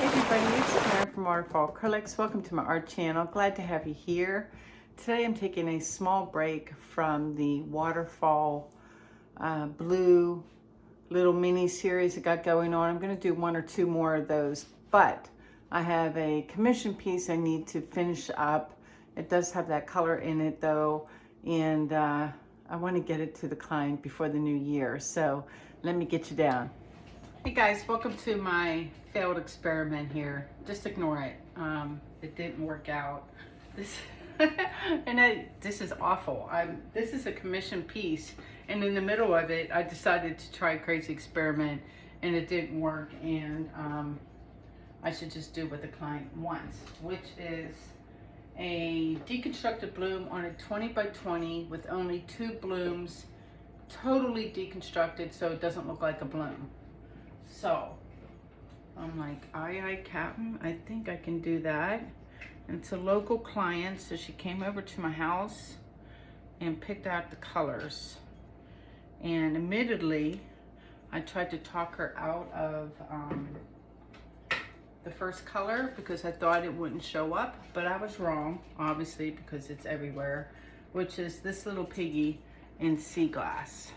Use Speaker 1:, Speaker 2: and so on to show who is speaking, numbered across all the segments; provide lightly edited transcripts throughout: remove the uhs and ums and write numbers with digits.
Speaker 1: everybody, it's Katherine from Waterfall Acrylics. Welcome to my art channel. Glad to have you here. Today I'm taking a small break from the Waterfall blue little mini series I got going on. I'm going to do one or two more of those, but I have a commission piece I need to finish up. It does have that color in it though, and I want to get it to the client before the new year. So let me get you down. Hey guys, welcome to my failed experiment here. Just ignore it. It didn't work out. This this is awful. This is a commission piece, and in the middle of it, I decided to try a crazy experiment, and it didn't work. And I should just do what the client wants, which is a deconstructed bloom on a 20 by 20 with only 2 blooms, totally deconstructed, so it doesn't look like a bloom. So I'm like, aye, Captain, I think I can do that. And it's a local client, so she came over to my house and picked out the colors. And admittedly, I tried to talk her out of the first color because I thought it wouldn't show up, but I was wrong, obviously, because it's everywhere, which is this little piggy in sea glass.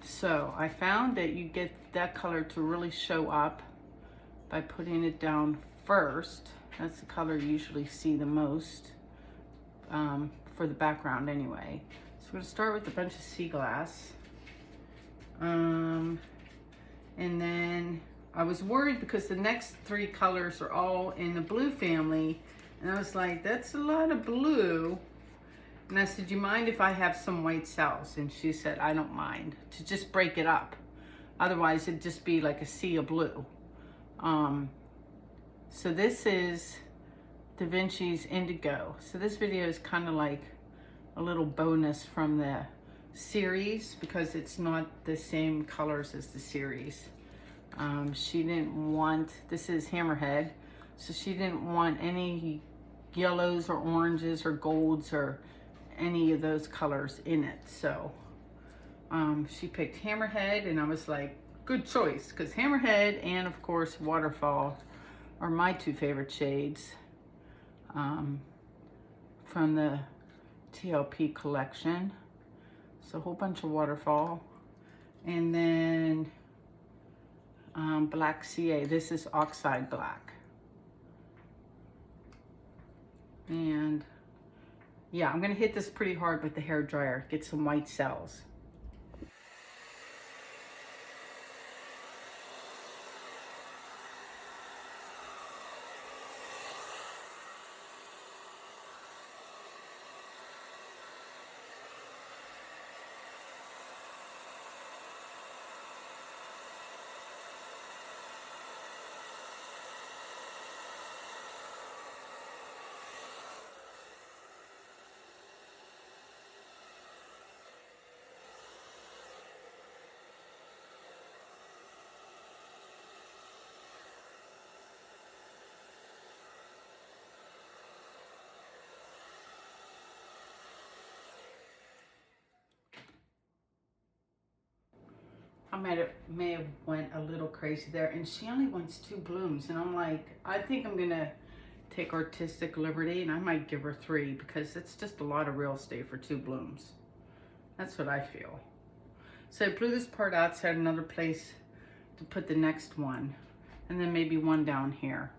Speaker 1: So I found that you get that color to really show up by putting it down first. That's the color you usually see the most for the background anyway. So we're gonna start with a bunch of sea glass. And then I was worried because the next 3 colors are all in the blue family. And I was like, that's a lot of blue. And I said, do you mind if I have some white cells? And she said, I don't mind, to just break it up. Otherwise, it'd just be like a sea of blue. So this is Da Vinci's Indigo. So this video is kind of like a little bonus from the series because it's not the same colors as the series. She didn't want, this is Hammerhead, so she didn't want any yellows or oranges or golds or any of those colors in it. So she picked Hammerhead, and I was like, good choice, because Hammerhead and of course Waterfall are my 2 favorite shades from the TLP collection. So a whole bunch of Waterfall, and then black CA. This is oxide black. And yeah, I'm gonna hit this pretty hard with the hair dryer, get some white cells. I may have went a little crazy there, and she only wants 2 blooms, and I'm like, I think I'm gonna take artistic liberty, and I might give her 3 because it's just a lot of real estate for 2 blooms. That's what I feel. So I blew this part out, so I had another place to put the next one, and then maybe one down here.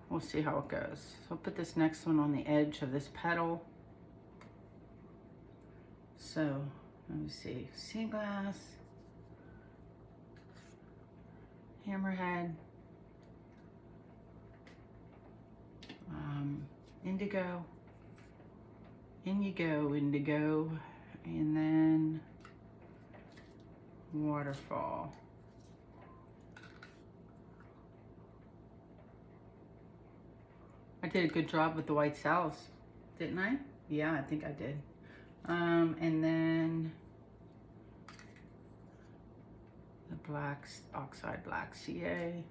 Speaker 1: We'll see how it goes. So I'll put this next one on the edge of this petal. So let me see, sea glass, Hammerhead, Indigo, and then Waterfall. I did a good job with the white cells, didn't I? Yeah, I think I did. And then the black, oxide black CA.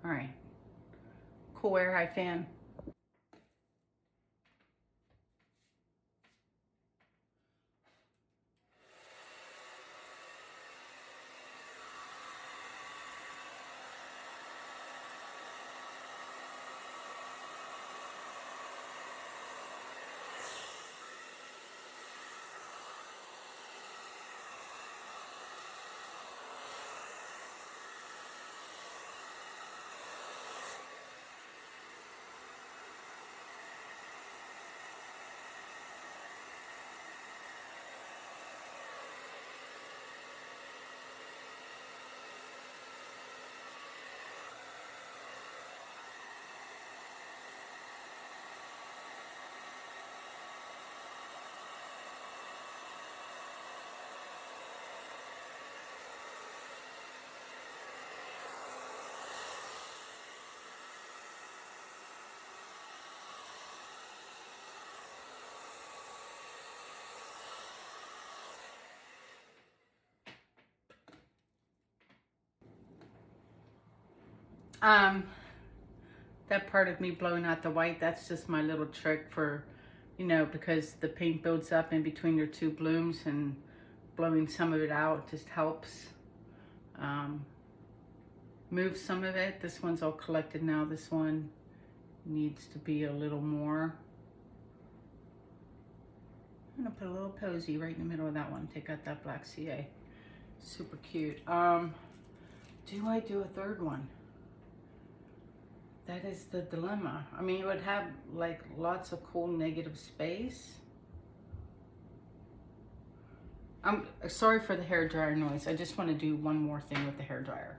Speaker 1: All right, cool air high fan. That part of me blowing out the white, that's just my little trick for, you know, because the paint builds up in between your two blooms, and blowing some of it out just helps move some of it. This one's all collected now. This one needs to be a little more. I'm gonna put a little posy right in the middle of that one. Take out that black CA. Super cute. Do I do a third one? That is the dilemma. I mean, it would have like lots of cool negative space. I'm sorry for the hairdryer noise. I just want to do one more thing with the hairdryer.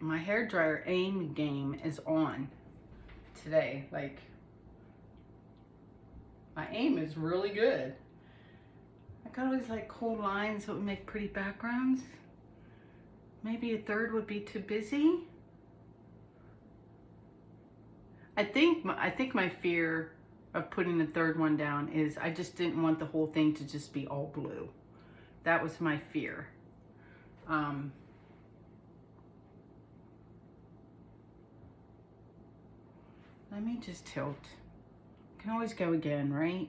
Speaker 1: My hairdryer aim game is on today. Like, my aim is really good. I got all these like cool lines that would make pretty backgrounds. Maybe a third would be too busy. I think my fear of putting the third one down is I just didn't want the whole thing to just be all blue. That was my fear. Let me just tilt. Can always go again, right?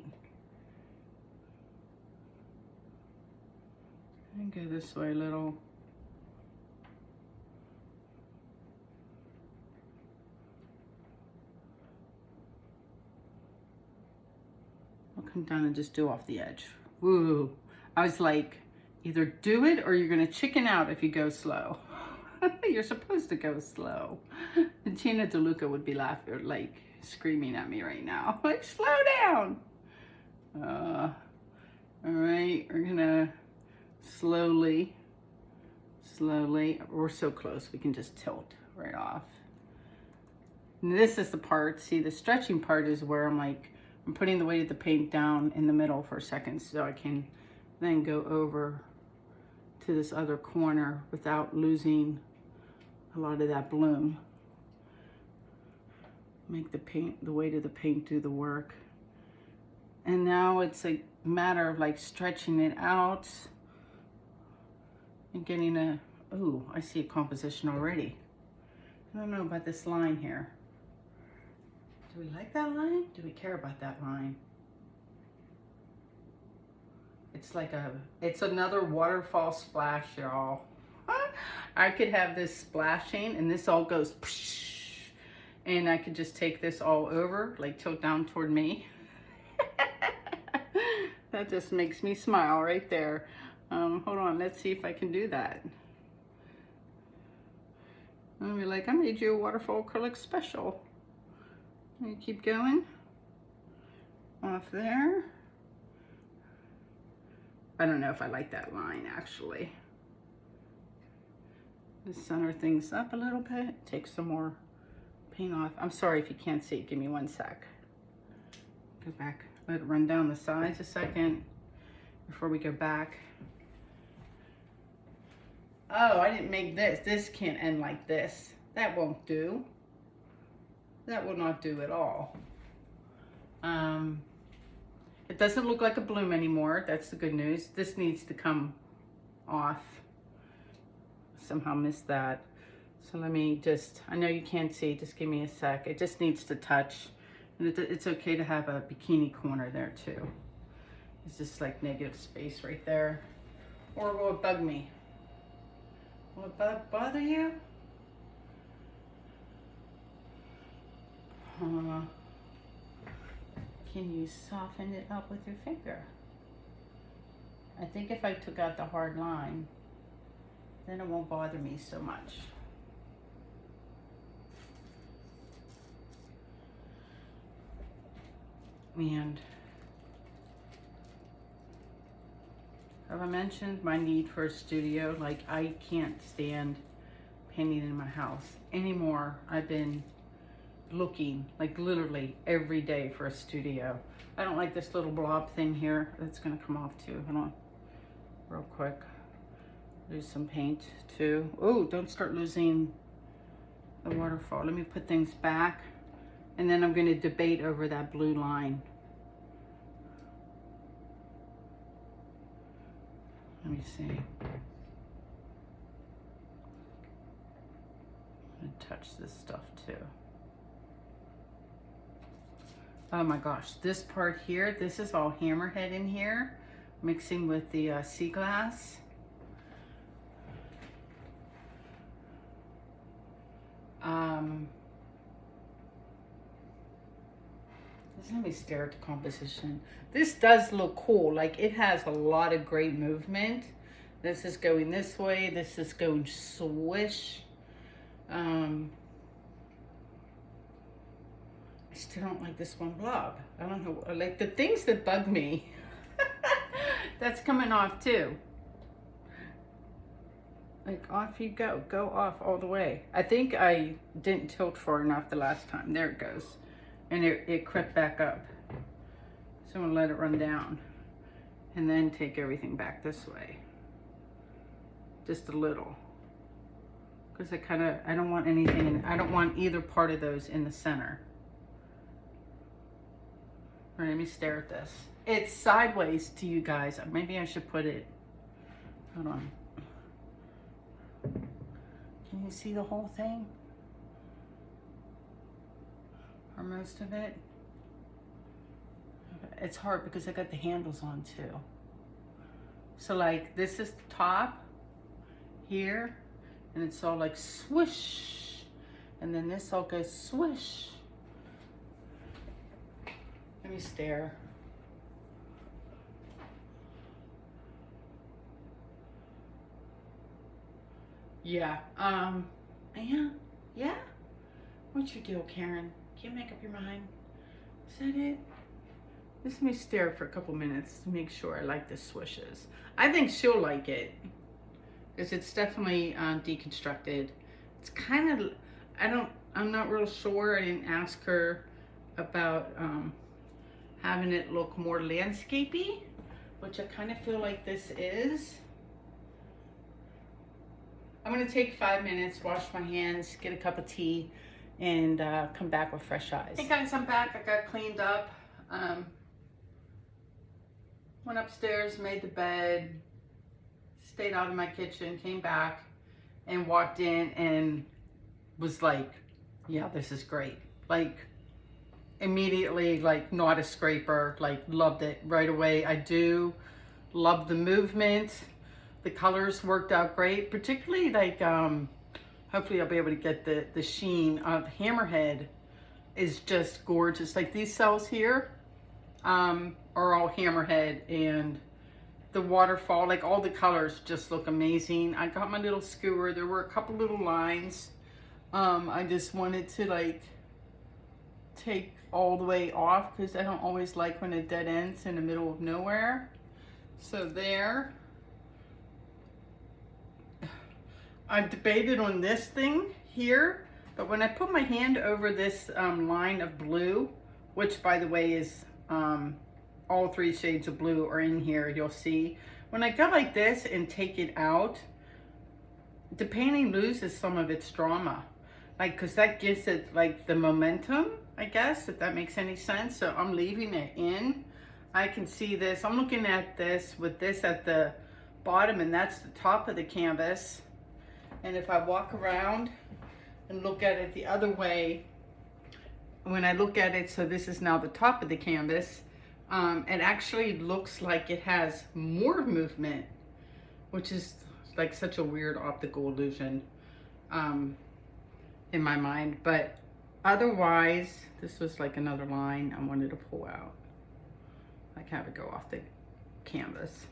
Speaker 1: And go this way a little. I'll come down and just do off the edge. Woo! I was like, either do it or you're gonna chicken out if you go slow. You're supposed to go slow. And Gina DeLuca would be laughing, like screaming at me right now. Like, slow down. All right, we're gonna slowly, we're so close, we can just tilt right off. And this is the part, see, the stretching part is where I'm like, I'm putting the weight of the paint down in the middle for a second so I can then go over to this other corner without losing a lot of that bloom. Make the paint, the weight of the paint do the work. And now it's a matter of like stretching it out and getting a, ooh, I see a composition already. I don't know about this line here. Do we like that line? Do we care about that line? It's like it's another waterfall splash, y'all. I could have this splashing and this all goes psh, and I could just take this all over, like tilt down toward me. That just makes me smile right there. Hold on, let's see if I can do that. I'll be like, I made you a Waterfall Acrylic special. And you keep going. Off there. I don't know if I like that line, actually. Just center things up a little bit. Take some more paint off. I'm sorry if you can't see. Give me 1 sec. Go back. Let it run down the sides a second before we go back. Oh, I didn't make this. This can't end like this. That won't do. That will not do at all. It doesn't look like a bloom anymore. That's the good news. This needs to come off. Somehow missed that. So let me just, I know you can't see, just give me a sec. It just needs to touch. And it's okay to have a bikini corner there too. It's just like negative space right there. Or will it bug me? Will it bother you? Can you soften it up with your finger? I think if I took out the hard line, then it won't bother me so much. And have I mentioned my need for a studio? Like, I can't stand painting in my house anymore. I've been looking like literally every day for a studio. I don't like this little blob thing here. That's gonna come off too. Hold on, real quick. Lose some paint too. Oh, don't start losing the waterfall. Let me put things back, and then I'm going to debate over that blue line. Let me see. I'm going to touch this stuff too. Oh my gosh, this part here, this is all Hammerhead in here, mixing with the sea glass. Let me stare at the composition. This does look cool. Like, it has a lot of great movement. This is going this way. This is going swish. I still don't like this one blob. I don't know, like the things that bug me. That's coming off too. Like, off you go. Go off all the way. I think I didn't tilt far enough the last time. There it goes. And it crept back up. So I'm gonna let it run down and then take everything back this way. Just a little. Because I don't want anything, I don't want either part of those in the center. All right, let me stare at this. It's sideways to you guys. Maybe I should put it, hold on. Can you see the whole thing? Or most of it? It's hard because I got the handles on too. So like, this is the top here, and it's all like swoosh, and then this all goes swish. Let me stare. Yeah, yeah. What's your deal, Karen? Can't make up your mind. Is that it? Just let me stare for a couple minutes to make sure I like the swishes. I think she'll like it, because it's definitely deconstructed. It's kind of, I'm not real sure. I didn't ask her about having it look more landscapey, which I kind of feel like this is. I'm gonna take 5 minutes, wash my hands, get a cup of tea, and come back with fresh eyes. Hey guys, I'm back. I got cleaned up. Went upstairs, made the bed, stayed out in my kitchen, came back, and walked in and was like, yeah, this is great. Like, immediately, like, not a scraper, like, loved it right away. I do love the movement. The colors worked out great, particularly like, hopefully I'll be able to get the sheen of Hammerhead is just gorgeous. Like, these cells here are all Hammerhead, and the waterfall, like, all the colors just look amazing. I got my little skewer. There were a couple little lines. I just wanted to like take all the way off because I don't always like when it dead ends in the middle of nowhere. So there. I've debated on this thing here, but when I put my hand over this line of blue, which by the way is all 3 shades of blue are in here, you'll see. When I go like this and take it out, the painting loses some of its drama. Like, because that gives it like the momentum, I guess, if that makes any sense. So I'm leaving it in. I can see this. I'm looking at this with this at the bottom, and that's the top of the canvas. And if I walk around and look at it the other way, when I look at it, so this is now the top of the canvas, it actually looks like it has more movement, which is like such a weird optical illusion in my mind. But otherwise, this was like another line I wanted to pull out. Like, have it go off the canvas.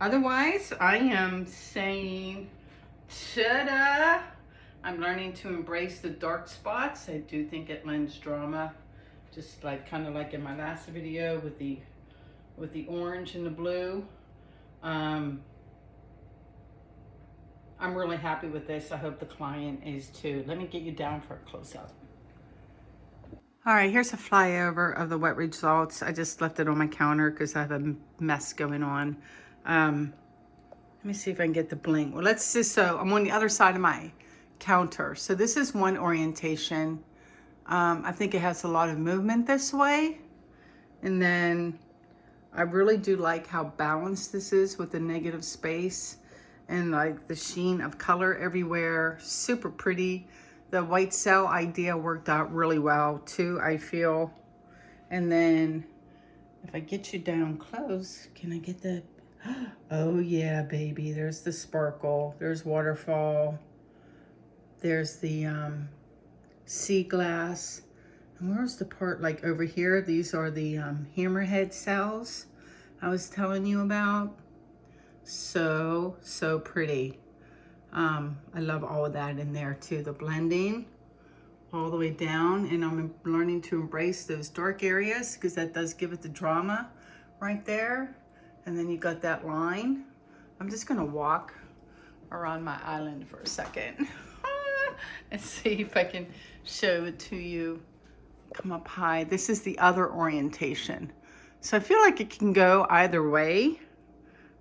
Speaker 1: Otherwise, I am saying, ta-da! I'm learning to embrace the dark spots. I do think it lends drama, just like kind of like in my last video with the orange and the blue. I'm really happy with this. I hope the client is too. Let me get you down for a close-up. All right, here's a flyover of the wet results. I just left it on my counter because I have a mess going on. And Let me see if I can get the bling. Well, let's just, so I'm on the other side of my counter. So this is one orientation. I think it has a lot of movement this way. And then I really do like how balanced this is with the negative space and like the sheen of color everywhere. Super pretty. The white cell idea worked out really well too, I feel. And then if I get you down close, can I get the, oh yeah, baby, there's the sparkle, there's Waterfall, there's the sea glass. And where's the part like over here? These are the Hammerhead cells I was telling you about. So pretty. I love all of that in there too. The blending all the way down, and I'm learning to embrace those dark areas because that does give it the drama right there. And then you got that line. I'm just gonna walk around my island for a second and see if I can show it to you. Come up high. This is the other orientation. So I feel like it can go either way,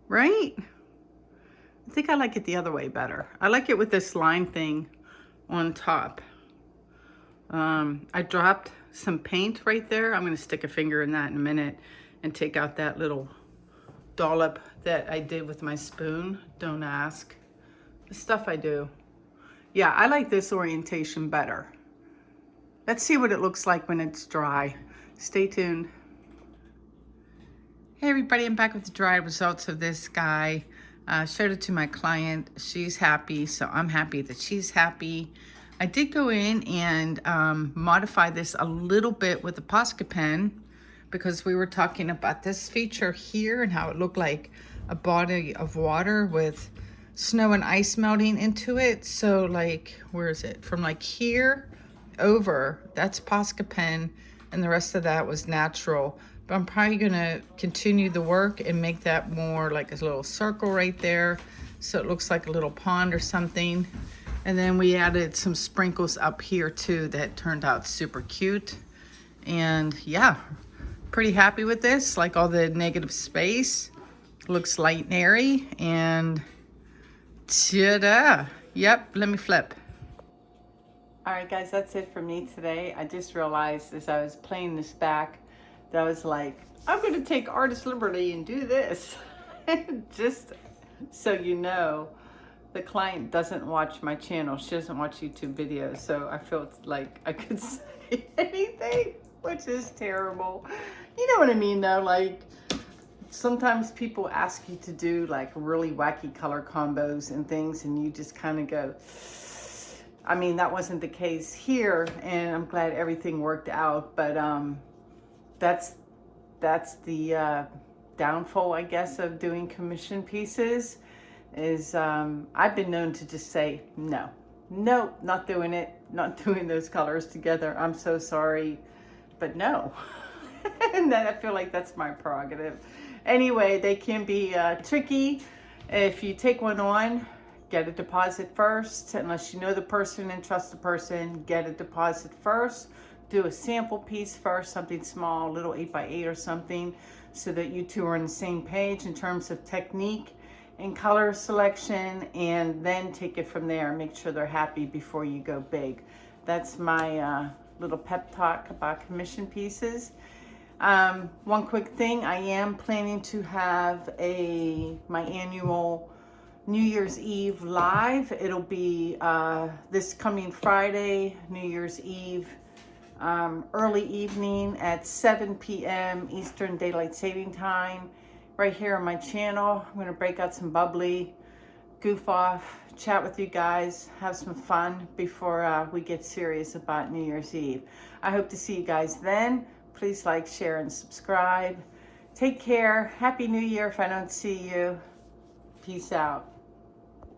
Speaker 1: right? I think I like it the other way better. I like it with this line thing on top. I dropped some paint right there. I'm gonna stick a finger in that in a minute and take out that little dollop that I did with my spoon. Don't ask. The stuff I do. Yeah, I like this orientation better. Let's see what it looks like when it's dry. Stay tuned. Hey everybody, I'm back with the dry results of this guy. Showed it to my client. She's happy, so I'm happy that she's happy. I did go in and modify this a little bit with the Posca pen because we were talking about this feature here and how it looked like a body of water with snow and ice melting into it. So like, where is it? From like here over, that's Posca pen, and the rest of that was natural. But I'm probably gonna continue the work and make that more like a little circle right there, so it looks like a little pond or something. And then we added some sprinkles up here too that turned out super cute. And yeah, pretty happy with this. Like all the negative space looks light and airy, and ta-da. Yep, let me flip. All right guys, that's it for me today. I just realized as I was playing this back that I was like, I'm gonna take artist liberty and do this. Just so you know, the client doesn't watch my channel. She doesn't watch YouTube videos, so I felt like I could say anything, which is terrible. You know what I mean though, like sometimes people ask you to do like really wacky color combos and things, and you just kind of go, I mean, that wasn't the case here, and I'm glad everything worked out, but that's the downfall, I guess, of doing commission pieces is I've been known to just say, no, not doing it, not doing those colors together. I'm so sorry, but no. And then I feel like that's my prerogative. Anyway, they can be tricky. If you take one on, get a deposit first. Unless you know the person and trust the person, get a deposit first. Do a sample piece first, something small, little 8x8 or something, so that you two are on the same page in terms of technique and color selection, and then take it from there. Make sure they're happy before you go big. That's my little pep talk about commission pieces. One quick thing, I am planning to have my annual New Year's Eve live. It'll be this coming Friday, New Year's Eve, early evening at 7 p.m. Eastern Daylight Saving Time, right here on my channel. I'm gonna break out some bubbly, goof off, chat with you guys, have some fun before we get serious about New Year's Eve. I hope to see you guys then. Please like, share, and subscribe. Take care. Happy New Year if I don't see you. Peace out.